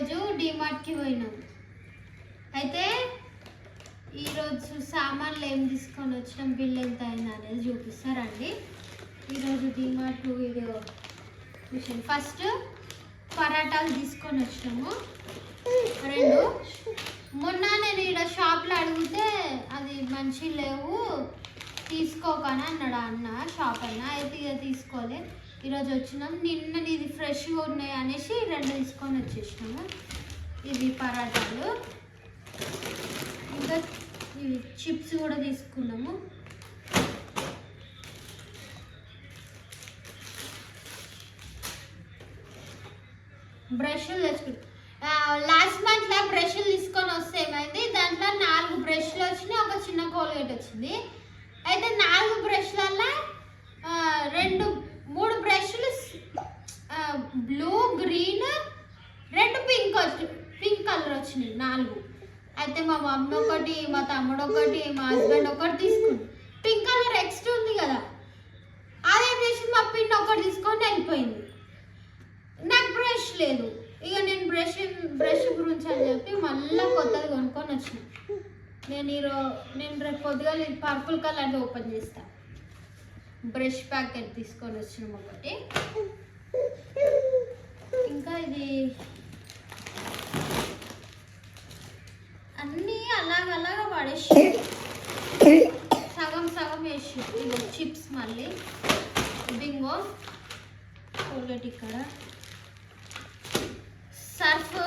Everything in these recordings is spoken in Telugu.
ఈరోజు డిమార్ట్కి పోయినాం. అయితే ఈరోజు సామాన్లు ఏం తీసుకొని వచ్చినాం, బిల్ ఎంత అయింది అనేది చూపిస్తారండి. ఈరోజు డిమార్ట్ వీడియో విషయం. ఫస్ట్ పరాటాలు తీసుకొని వచ్చినాము 2. మొన్న నేను ఇక్కడ షాప్లో అడిగితే అది మంచి లేవు తీసుకోకని అన్నాడు అన్న, షాప్ అన్న. అయితే ఇక తీసుకోలే. ఈరోజు వచ్చినాం. నిన్న ఇది ఫ్రెష్గా ఉన్నాయి అనేసి 2 తీసుకొని వచ్చేసినాము. ఇవి పరాటాలు, ఇంకా ఇవి చిప్స్ కూడా తీసుకున్నాము. బ్రష్లు తెచ్చుకున్నాం. లాస్ట్ మంత్లో బ్రష్లు తీసుకొని వస్తే ఏమైంది, దాంట్లో 4 బ్రష్లు వచ్చినాయి, ఒక చిన్న కోల్గేట్ వచ్చింది. అయితే 4 బ్రష్లల్లో 3 బ్రష్లు బ్లూ, గ్రీన్, 2 పింక్ కలర్ వచ్చినాయి 4. అయితే మా మమ్మీ ఒకటి, మా తమ్ముడు ఒకటి, మా హస్బెండ్ ఒకటి తీసుకుంది. పింక్ కలర్ ఎక్స్ట్రా ఉంది కదా, అదేం చేసి మా పిన్ ఒకటి తీసుకొని వెళ్ళిపోయింది. నాకు బ్రష్ లేదు. ఇక నేను బ్రష్ గురించి అని చెప్పి మళ్ళీ కొత్తది కొనుక్కొని వచ్చిన. నేను రేపు పొద్దుగా పర్పుల్ కలర్ ఓపెన్ చేస్తాను. బ్రష్ ప్యాకెట్ తీసుకొని వచ్చినాం ఒకటి. ఇంకా ఇది అన్నీ అలాగలాగా పడేసి సగం సగం వేసి. ఇగో చిప్స్, మళ్ళీ బింగో, కోల్గేట్, ఇక్కడ సర్ఫ్,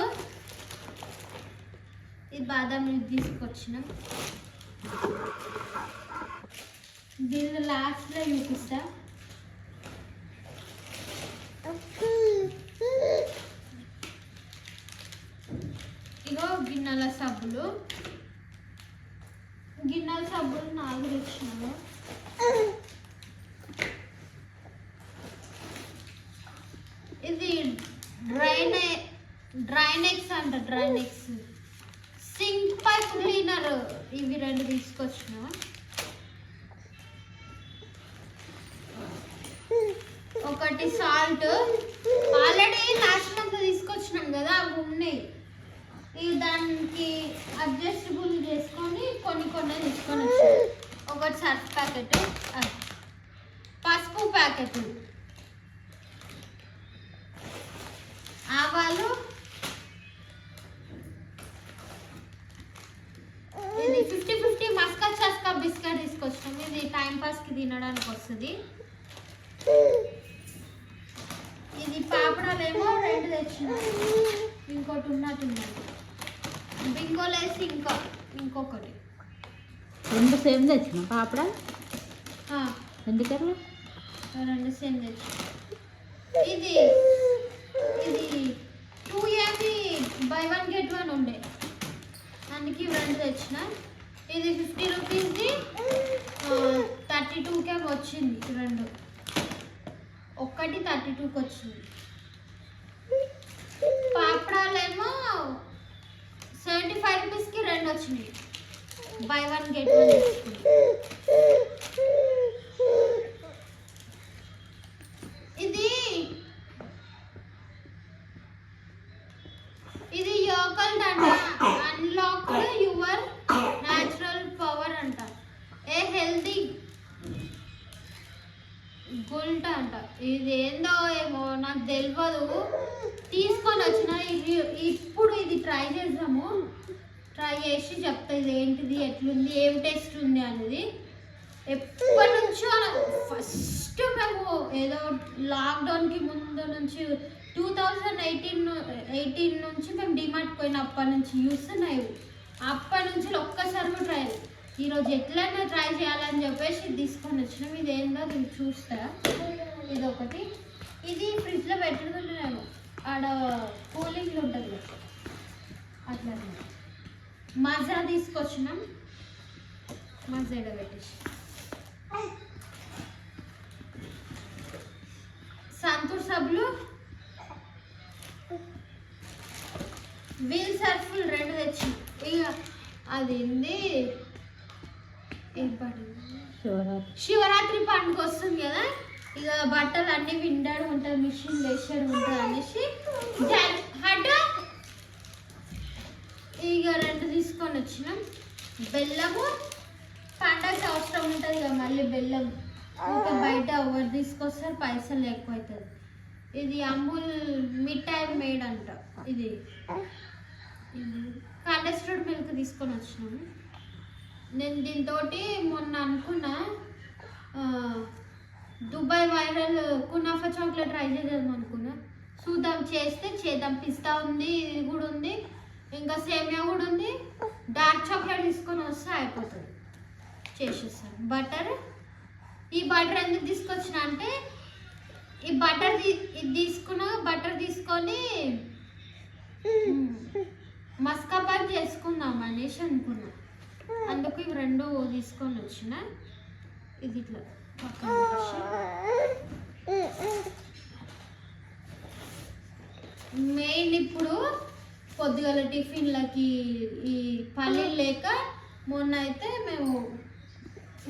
ఇది బాదం మిల్క్ తీసుకొచ్చినాం. దీని లాస్ట్లో చూపిస్తా. ఇగో గిన్నెల సబ్బులు 4 తెచ్చినాము. ఇది డ్రైనెక్స్ అంట, డ్రైనెక్స్ సింక్ పైప్ క్లీనర్, ఇవి 2 తీసుకొచ్చినా. ఒకటి సాల్ట్, ఆల్రెడీ లాస్ట్ మంత్ తీసుకొచ్చినాం కదా, అవి ఉన్నాయి. ఇవి దానికి అడ్జస్టబుల్ చేసుకొని కొన్ని తీసుకొని వచ్చాను. ఒకటి సర్ఫ్ ప్యాకెట్, పసుపు ప్యాకెట్, ఆవాలు, ఇది 50-50 మస్కా చస్కా బిస్కెట్ తీసుకొచ్చాం. ఇది టైంపాస్కి తినడానికి వస్తుంది. ఇది పాపడాలేమో 2 తెచ్చిన, ఇంకోటి ఉన్నట్టుంది. బింగోలేసి ఇంకొకటి 2 సేమ్ తెచ్చిన పాపడా. ఎందుకట్లా 2 సేమ్ తెచ్చిన. ఇది 2 ఏమి బై 1 get 1 ఉండే, అందుకే 2 తెచ్చిన. ఇది 50 రూపీస్ది 32కే వచ్చింది. 2 ఒకటి 32కి వచ్చింది. పాపడాలేమో 75 రూపీస్కి 2 వచ్చినాయి. బై 1 get 1 తెచ్చుకుంది. ఇది యోగల్ట్ అంట, అన్లాక్డ్ యువర్ న్యాచురల్ పవర్ అంట, ఏ హెల్దీ గుల్ట్ అంట. ఇది ఏందో ఏమో నాకు తెలియదు, తీసుకొని వచ్చిన. ఇప్పుడు ఇది ట్రై చేద్దాము, ట్రై చేసి చెప్తా ఇది ఏంటిది, ఎట్లుంది, ఏం టేస్ట్ ఉంది అనేది. ఎప్పటి నుంచో ఫస్ట్ మేము ఏదో లాక్డౌన్కి ముందు నుంచి 2018 నుంచి మేము డిమార్ట్ పోయినప్పటి నుంచి చూస్తున్నాయి. అప్పటి నుంచి ఒక్కసారి కూడా ట్రై, ఈరోజు ఎట్లయినా ట్రై చేయాలని చెప్పేసి తీసుకొని వచ్చినాం. ఇది ఏందో ఇది చూస్తా. ఇది ఒకటి, ఇది ఫ్రిడ్జ్లో పెట్టుకుంటున్నాము, ఆడ కూలింగ్లో ఉంటుంది అట్లా. మజా తీసుకొచ్చినాం, మజా పెట్టేసి. సంతూర్ సబ్బులు, వీల్ సర్ఫులు 2 తెచ్చి. ఇక అది ఏంది, శివరాత్రి పండుగ వస్తుంది కదా, ఇక బట్టలు అన్నీ విండాడు ఉంటుంది, మిషన్ వేసాడు ఉంటుంది అనేసి ఇక 2 తీసుకొని వచ్చినాం. బెల్లము పండగ అవసరం ఉంటుంది కదా, మళ్ళీ బెల్లం ఇంకా బయట ఎవరు తీసుకొస్తారు, పైసలు ఎక్కువ అవుతుంది. ఇది అమూల్ మిఠాయి మేడ్ అంట. ఇది కండెన్స్డ్ మిల్క్ తీసుకొని వచ్చినాము. నేను దీంతో మొన్న అనుకున్నా Dubai viral kunafa chocolate try చేద్దాం అనుకున్నా. చూద్దాం, చేద్దాం. పిస్తా ఉంది, ఇది కూడా ఉంది, ఇంకా సేమియా కూడా ఉంది. డార్క్ చాక్లెట్ తీసుకొని వస్తే అయిపోతుంది, చేసేస్తాను. బటర్, ఈ బటర్ ఎందుకు తీసుకొచ్చిన అంటే ఈ బటర్ ఇది తీసుకున్నా, బటర్ తీసుకొని మస్కాపాన్ చేసుకుందాం అనేసి అనుకున్నా. అందుకు ఇవి 2 తీసుకొని వచ్చిన. ఇది ఇట్లా పక్కన మెయిన్ ఇప్పుడు పొద్దుగల టిఫిన్లకి ఈ పల్లీలు లేక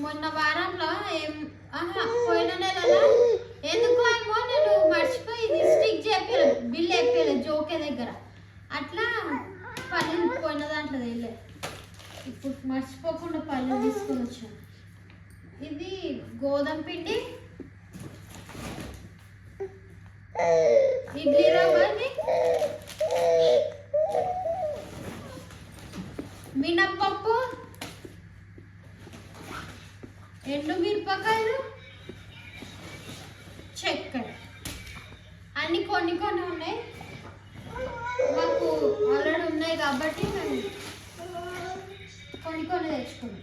మొన్న వారంలో పోయిన నెలలో ఎందుకో ఏమో నేను మర్చిపోయి ఇది స్టిక్ చెప్పాను, బిల్ చెప్పాను జోకే దగ్గర. అట్లా పల్లీలు పోయిన దాంట్లో వెళ్ళే, ఇప్పుడు మర్చిపోకుండా పల్లీలు తీసుకొని వచ్చాను. ఇది గోధుమ పిండి, ఇడ్లీ రవ్వని, మినప్పప్పు, ఎండుమిరపకాయలు, చక్కెర, అన్ని కొన్ని ఉన్నాయి. మాకు ఆల్రెడీ ఉన్నాయి కాబట్టి మేము కొన్ని తెచ్చుకున్నాం.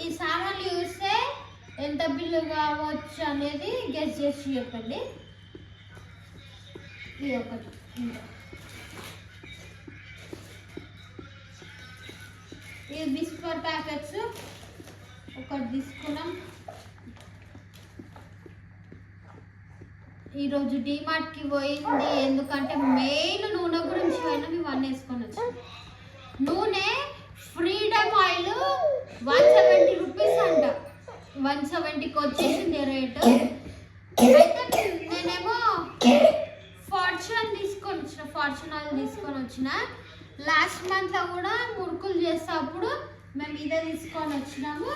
ఈ సామాన్లు చూస్తే ఎంత బిల్లు కావచ్చు అనేది గెస్ చేసి చెప్పండి. ఇది ఒకటి, ఈ బిస్కెట్ ప్యాకెట్స్ ఒకటి తీసుకున్నాం. ఈరోజు డిమార్ట్కి పోయింది ఎందుకంటే మెయిన్ నూనె గురించి పోయినాం. ఇవన్నీ వేసుకొని వచ్చాం. నూనె ఫ్రీడమ్ ఆయిల్ 170 రూపీస్ అంట. 170కి వచ్చేసింది రేటు. అయితే నేనేమో ఫార్చ్యూన్ ఆయిల్ తీసుకొని వచ్చిన. లాస్ట్ మంత్లో కూడా మురుకులు చేసేటప్పుడు మేము ఇదే తీసుకొని వచ్చినాము.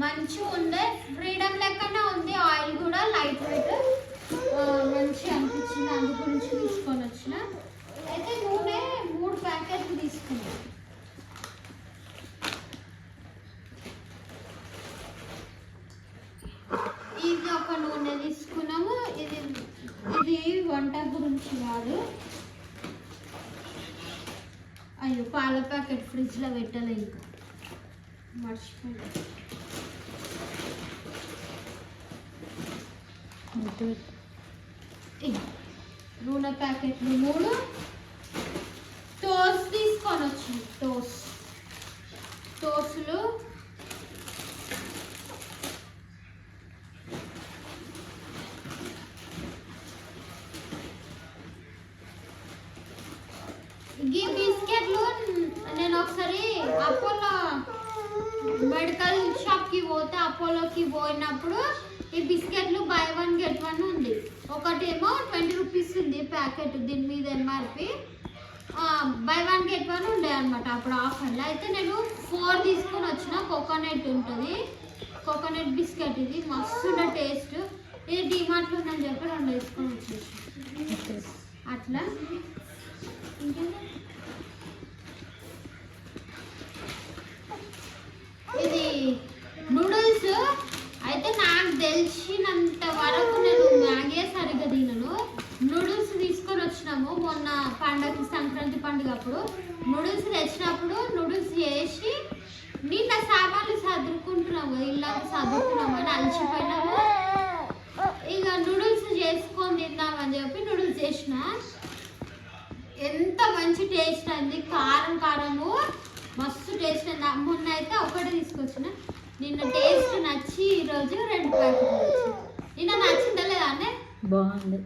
మంచిగా ఉంది, ఫ్రీడమ్ లెక్కనే ఉంది. ఆయిల్ కూడా లైట్ వెయిట్, మంచిగా అనిపించింది, అందు గురించి తీసుకొని వచ్చిన. అయితే నూనె 3 ప్యాకెట్లు తీసుకున్నాను. ఇది ఒక నూనె తీసుకున్నాము. ఇది వంట గురించి కాదు. అయ్యో, పాల ప్యాకెట్ ఫ్రిడ్జ్లో పెట్టలే, ఇంకా మర్చిపోయింది. నూనె ప్యాకెట్లు 3. టోస్ట్ తీసుకొని వచ్చింది. టోస్టులు ఈ బిస్కెట్లు నేను ఒకసారి అపోలో మెడికల్ షాప్కి పోతే, అపోలోకి పోయినప్పుడు ఈ బిస్కెట్లు బై 1 get 1 ఉంది. ఒకటేమో 20 రూపీస్ ఉంది ప్యాకెట్, దీని మీద ఎంఆర్పి. బై 1 get 1 ఉండే అనమాట అప్పుడు ఆఫర్లో. అయితే నేను 4 తీసుకొని వచ్చిన. కోకోనట్ ఉంటుంది, కోకోనట్ బిస్కెట్. ఇది మస్తు ఉండే టేస్ట్. ఇది డిమార్ట్లో ఉందని చెప్పి 2 తీసుకొని వచ్చేసి అట్లా. ఇది నూడిల్స్. అయితే నాకు తెలిసినంత వరకు నేను మ్యాగీ సరిగ్గా తినను. నూడిల్స్ తీసుకొని వచ్చినాము మొన్న పండగ, సంక్రాంతి పండుగ అప్పుడు. నూడిల్స్ తెచ్చినప్పుడు నూడిల్స్ చేసి నిన్న సామాన్లు సర్దుకుంటున్నాము కదా, ఇల్లంతా సర్దుకున్నాము అని అలసిపోయినాము. ఇక నూడిల్స్ చేసుకొని తిందామని చెప్పి నూడిల్స్ చేసిన. ఎంత మంచి టేస్ట్ అయింది, కారము మస్తు టేస్ట్ అయింది. మొన్న అయితే ఒకటి తీసుకొచ్చిన. నిన్న టేస్ట్ నచ్చి ఈరోజు 2 ప్యాకెట్లు వచ్చింది. నిన్న నచ్చిందా లేదా అనే? బాగుంది,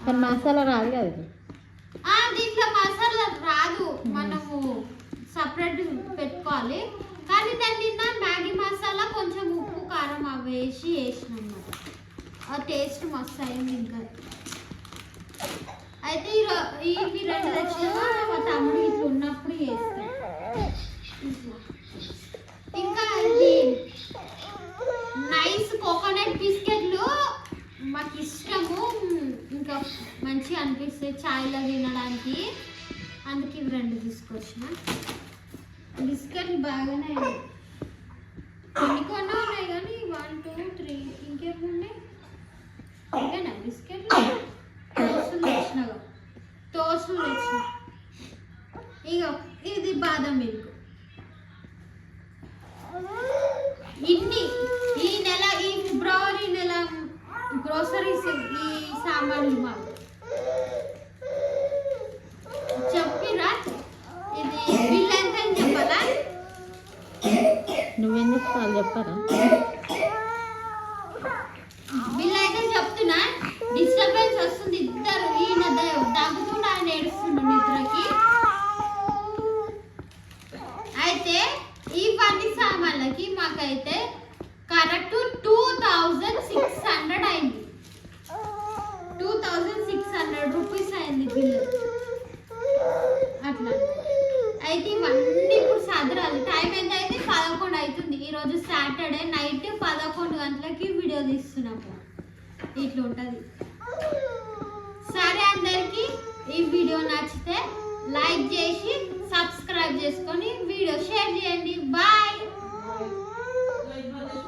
కానీ మసాలా రాదు కదా. దీంట్లో మసాలా రాదు, మనము సపరేట్ పెట్టుకోవాలి. కానీ దాన్ని నిన్న మ్యాగీ మసాలా, కొంచెం ఉప్పు, కారం అవి వేసిన అన్నమాట. ఆ టేస్ట్ మస్తు అయింది. ఇంకా అయితే ఇవి రెండు తెచ్చినా మా తమ్ముడు ఇట్లా ఉన్నప్పుడు చేస్తాను. ఇంకా ఇది నైస్ కోకోనట్ బిస్కెట్లు మాకు ఇష్టము, ఇంకా మంచిగా అనిపిస్తాయి చాయ్లో తినడానికి, అందుకే ఇవి రెండు తీసుకొచ్చిన. బిస్కెట్లు బాగానే కొన్ని కొన్ని ఉన్నాయి కానీ 1 2 3 ఇంకేమి ఉన్నాయి ఇవేనా బిస్కెట్లు. టోస్టులు తెచ్చినాగా, టోస్టులు తెచ్చిన. ఇక ఇది బాదం మిల్క్. ఇన్ని ఈ నెల, ఈ ఫిబ్రవరి నెల గ్రోసరీస్ ఈ సామాన్లు మాకు చెప్పిరా. ఇది బిల్ ఎంత అని చెప్పాలా? నువ్వెందుకు వాళ్ళు చెప్పారా? బిల్ అయితే చెప్తున్నా. డిస్టర్బెన్స్ వస్తుంది, ఇద్దరు ఈయన దగ్గుతుండ ఆయన ఏడుస్తుండు నిద్రకి. అయితే ఇవన్నీ సామాన్లకి మాకైతే కరెక్ట్ 2600 అయింది. 2600 రూపీస్ అయింది బిల్లు. అట్లా అయితే ఇవన్నీ ఇప్పుడు సదరాలి. టైం ఎంత అయితే 11 అవుతుంది. ఈరోజు సాటర్డే నైట్ 11 గంటలకి వీడియో తీస్తున్నాము. ఇట్లా ఉంటుంది. సరే, అందరికీ ఈ వీడియో నచ్చితే లైక్ చేసి సబ్స్క్రైబ్ చేసుకొని వీడియో షేర్ చేయండి. బాయ్.